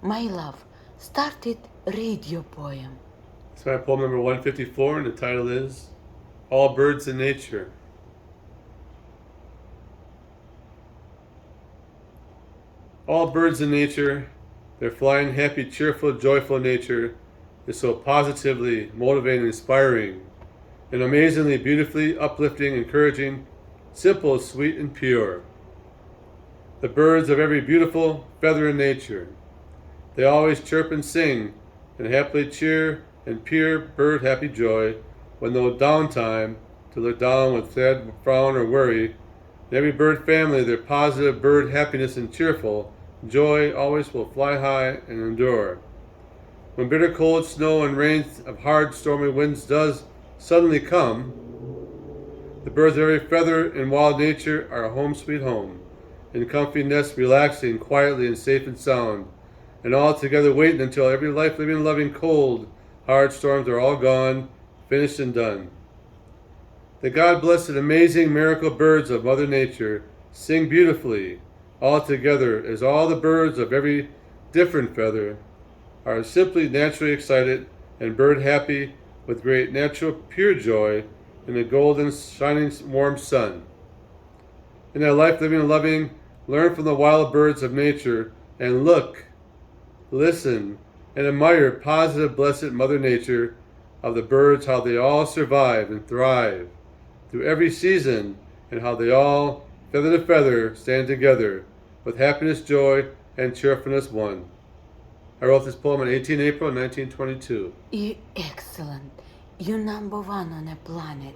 My love, start it, read your poem. It's my poem number 154, and the title is All Birds in Nature. All birds in nature, their flying, happy, cheerful, joyful nature is so positively motivating, inspiring, and amazingly beautifully uplifting, encouraging, simple, sweet, and pure. The birds of every beautiful feather in nature, they always chirp and sing, and happily cheer in pure bird happy joy, when no downtime to look down with sad frown or worry. In every bird family, their positive bird happiness and cheerful joy always will fly high and endure. When bitter cold snow and rains of hard stormy winds does suddenly come, the birds of every feather in wild nature are a home sweet home, in comfy nests relaxing quietly and safe and sound, and all together waiting until every life-living, loving, cold, hard storms are all gone, finished and done. The God-blessed amazing miracle birds of Mother Nature sing beautifully, all together, as all the birds of every different feather are simply naturally excited and bird happy with great natural pure joy in the golden, shining, warm sun. In their life-living and loving, learn from the wild birds of nature and look, listen, and admire positive, blessed Mother Nature of the birds, how they all survive and thrive through every season, and how they all, feather to feather, stand together with happiness, joy, and cheerfulness one. I wrote this poem on 18 April 1922. Excellent. You're number one on a planet.